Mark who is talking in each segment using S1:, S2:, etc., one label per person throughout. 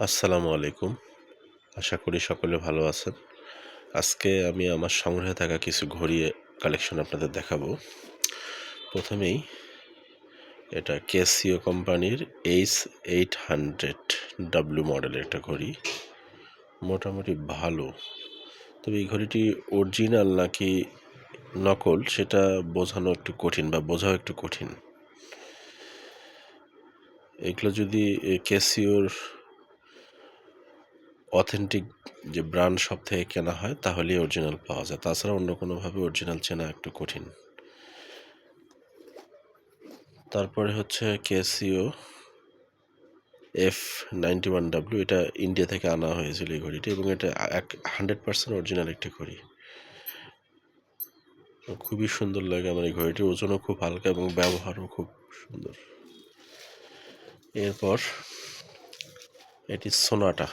S1: আসসালামু আলাইকুম। আশা করি সকলে ভালো আছেন। আজকে আমি আমার সংগ্রহে থাকা কিছু ঘড়ি কালেকশন আপনাদের দেখাবো। প্রথমেই এটা ক্যাসিও কোম্পানির H800W মডেলের একটা ঘড়ি। মোটামুটি ভালো। তবে এই ঘড়িটি অরিজিনাল নাকি নকল সেটা বোঝানো একটু কঠিন বা বোঝাও একটু কঠিন। এগুলো যদি ক্যাসিওর অথেন্টিক যে ব্র্যান্ড শপ থেকে কেনা হয় তাহলেই অরিজিনাল পাওয়া যায়, তাছাড়া অন্য কোনোভাবে অরিজিনাল চেনা একটু কঠিন। তারপরে হচ্ছে ক্যাসিও F91W, এটা ইন্ডিয়া থেকে আনা হয়েছিল এই ঘড়িটি, এবং এটা 100% অরিজিনাল একটি ঘড়ি। খুবই সুন্দর লাগে আমার এই ঘড়িটি, ওজনও খুব হালকা এবং ব্যবহারও খুব সুন্দর। এরপর এটি সোনাটা,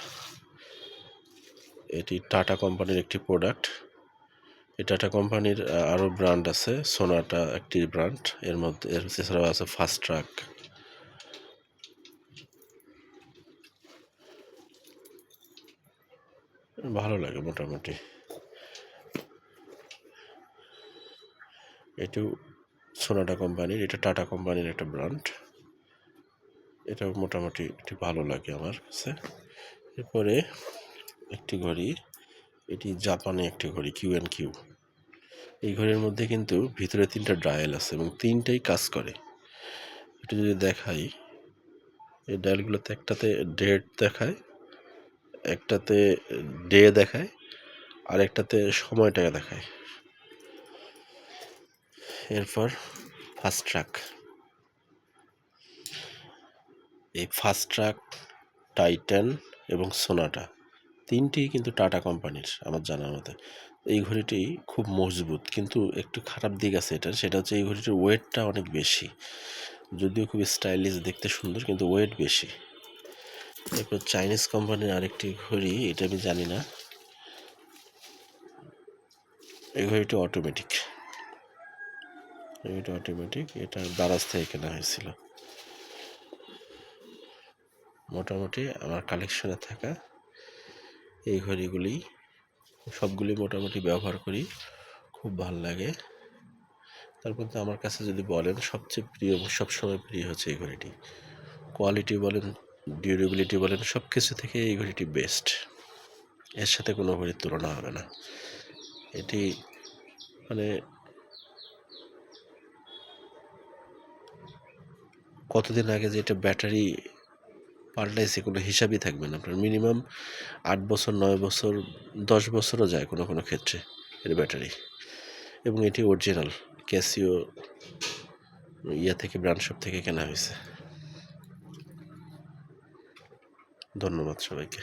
S1: এটি টাটা কোম্পানির একটি প্রোডাক্ট। এই টাটা কোম্পানির আরও ব্র্যান্ড আছে, সোনাটা একটি ব্র্যান্ড, এর মধ্যে এছাড়াও আছে ফাস্ট ট্রাক। ভালো লাগে মোটামুটি। এটিও সোনাটা কোম্পানির, এটা টাটা কোম্পানির একটা ব্র্যান্ড, এটাও মোটামুটি একটি ভালো লাগে আমার কাছে। এরপরে একটি ঘড়ি, এটি জাপানি একটি ঘড়ি Q&Q। এই ঘড়ির মধ্যে কিন্তু ভিতরে 3টা ডায়াল আছে এবং 3টাই কাজ করে। এটা যদি দেখাই, এই ডায়ালগুলোতে একটাতে ডেট দেখায়, একটাতে ডে দেখায়, আর একটাতে সময়টা দেখায়। এরপর ফাস্ট ট্রাক, এই ফাস্ট ট্রাক, টাইটান এবং সোনাটা তিনটি কিন্তু টাটা কোম্পানির আমার জানার মতে। এই ঘড়িটি খুব মজবুত, কিন্তু একটু খারাপ দিক আছে এটার, সেটা হচ্ছে এই ঘড়িটির ওয়েটটা অনেক বেশি। যদিও খুব স্টাইলিশ, দেখতে সুন্দর, কিন্তু ওয়েট বেশি। এরপর চাইনিজ কোম্পানির আরেকটি ঘড়ি, এটা আমি জানি না। এই ঘড়িটি অটোমেটিক, এটা দারাজ থেকে কেনা হয়েছিল। মোটামুটি আমার কালেকশনে থাকা এই ঘড়িগুলি সবগুলি মোটামুটি ব্যবহার করি, খুব ভালো লাগে। তার মধ্যে আমার কাছে যদি বলেন সবচেয়ে প্রিয় এবং সবসময় প্রিয় হচ্ছে এই ঘড়িটি। কোয়ালিটি বলেন, ডিউরেবিলিটি বলেন, সব কিছু থেকে এই ঘড়িটি বেস্ট। এর সাথে কোনো ঘড়ির তুলনা হবে না। এটি মানে কতদিন আগে যে এটা ব্যাটারি পাল্টাইছে কোনো হিসাবই থাকবে না আপনার। মিনিমাম 8 বছর, 9 বছর, 10 বছরও যায় কোনো কোনো ক্ষেত্রে এর ব্যাটারি। এবং এটি অরিজিনাল ক্যাসিও থেকে, ব্র্যান্ড শপ থেকে কেনা হয়েছে। ধন্যবাদ সবাইকে।